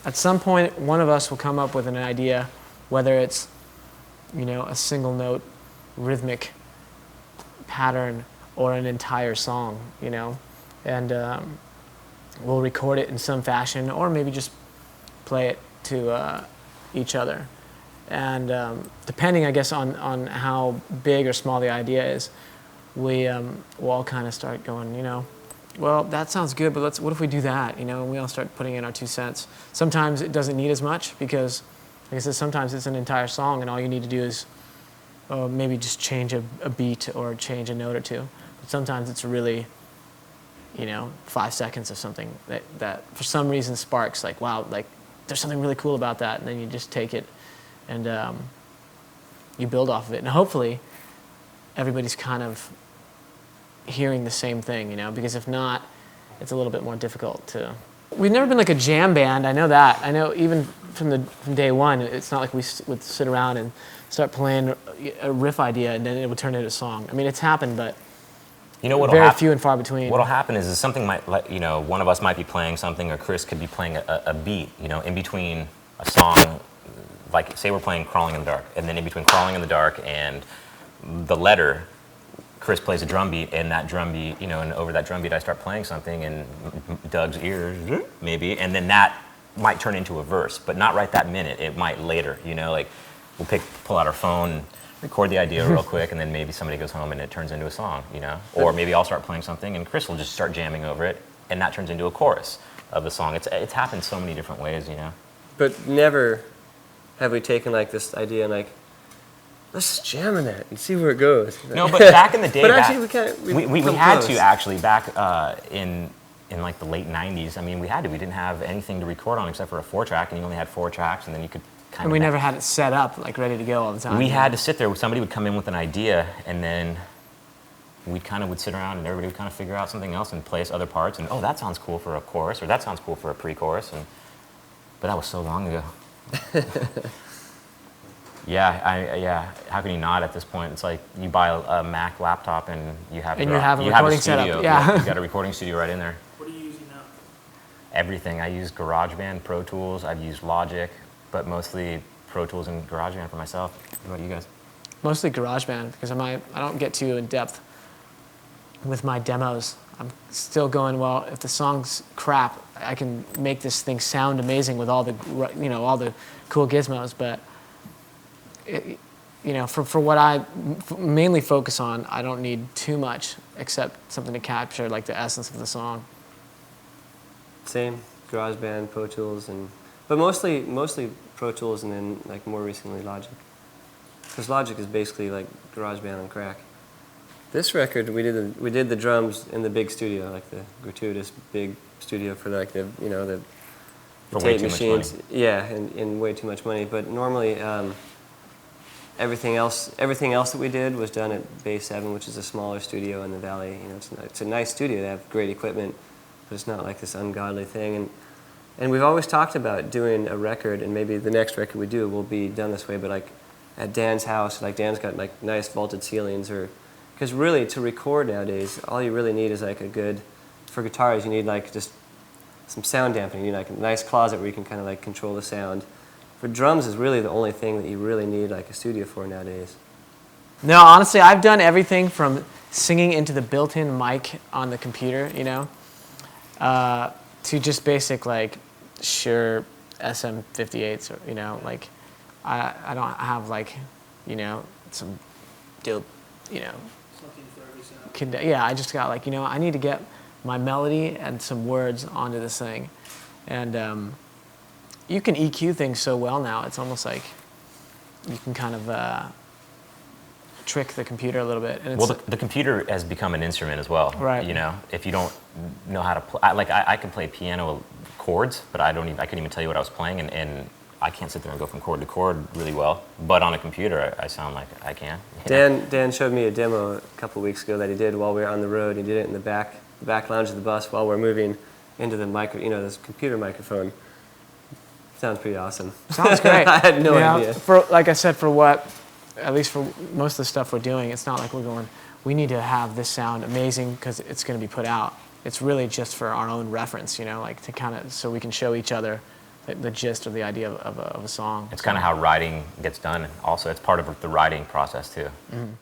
at some point, one of us will come up with an idea, whether it's, a single note rhythmic pattern or an entire song, and we'll record it in some fashion, or maybe just play it to each other. And depending, I guess, on how big or small the idea is, we'll all kind of start going, well, that sounds good, but what if we do that? And we all start putting in our 2 cents. Sometimes it doesn't need as much because, like I said, sometimes it's an entire song and all you need to do is maybe just change a beat or change a note or two. But sometimes it's really, 5 seconds of something that for some reason sparks, like, wow, like there's something really cool about that. And then you just take it and you build off of it. And hopefully everybody's kind of hearing the same thing, because if not, it's a little bit more difficult to... We've never been like a jam band, I know that. I know even from day one, it's not like we would sit around and start playing a riff idea and then it would turn into a song. I mean, it's happened, but very few and far between. What'll happen is something might, one of us might be playing something, or Chris could be playing a beat, in between a song, like say we're playing Crawling in the Dark, and then in between Crawling in the Dark and the letter, Chris plays a drum beat, and that drum beat, and over that drum beat I start playing something in Doug's ears, maybe, and then that might turn into a verse, but not right that minute. It might later, like we'll pull out our phone, record the idea real quick, and then maybe somebody goes home and it turns into a song, Or maybe I'll start playing something and Chris will just start jamming over it, and that turns into a chorus of the song. It's happened so many different ways, But never have we taken like this idea and like, let's just jam on that and see where it goes. No, but back in the day, but actually we can't. We had to actually back in like the late '90s. I mean, we had to. We didn't have anything to record on except for a 4-track, and you only had 4 tracks, and then you could kind of. And we never had it set up like ready to go all the time. We had to sit there. Somebody would come in with an idea, and then we would sit around, and everybody would kind of figure out something else and play us other parts. And oh, that sounds cool for a chorus, or that sounds cool for a pre-chorus. But that was so long ago. Yeah. How can you not at this point? It's like you buy a Mac laptop and you have a recording setup. Yeah, you've got a recording studio right in there. What are you using now? Everything. I use GarageBand, Pro Tools. I've used Logic, but mostly Pro Tools and GarageBand for myself. What about you guys? Mostly GarageBand because I don't get too in depth with my demos. I'm still going, well, if the song's crap, I can make this thing sound amazing with all the all the cool gizmos, but. For what I mainly focus on, I don't need too much except something to capture like the essence of the song. Same, GarageBand, Pro Tools, but mostly Pro Tools, and then like more recently Logic. Because Logic is basically like GarageBand on crack. This record we did the drums in the big studio, like the gratuitous big studio for like the tape machines. Yeah, and way too much money. But normally. Everything else that we did was done at Bay 7, which is a smaller studio in the valley. It's a nice studio. They have great equipment, but it's not like this ungodly thing. And we've always talked about doing a record, and maybe the next record we do will be done this way, but like at Dan's house, like Dan's got like nice vaulted ceilings, because really to record nowadays, all you really need is like for guitars, you need like just some sound dampening. You need like a nice closet where you can kind of like control the sound. For drums is really the only thing that you really need like a studio for nowadays. No, honestly, I've done everything from singing into the built-in mic on the computer, to just basic like Shure SM58s, or like I don't have like some dope I just got like I need to get my melody and some words onto this thing, and you can EQ things so well now. It's almost like you can kind of trick the computer a little bit. And well, the computer has become an instrument as well. Right. If you don't know how to play, like I can play piano chords, but I couldn't even tell you what I was playing, and I can't sit there and go from chord to chord really well. But on a computer, I sound like I can. Dan showed me a demo a couple weeks ago that he did while we were on the road. He did it in the back lounge of the bus while we're moving into the this computer microphone. Sounds pretty awesome. Sounds great. I had no idea. Like I said, at least for most of the stuff we're doing, it's not like we're going, we need to have this sound amazing because it's going to be put out. It's really just for our own reference, like to kind of, so we can show each other the gist or the idea of a song. It's kind of how writing gets done. Also, it's part of the writing process too. Mm-hmm.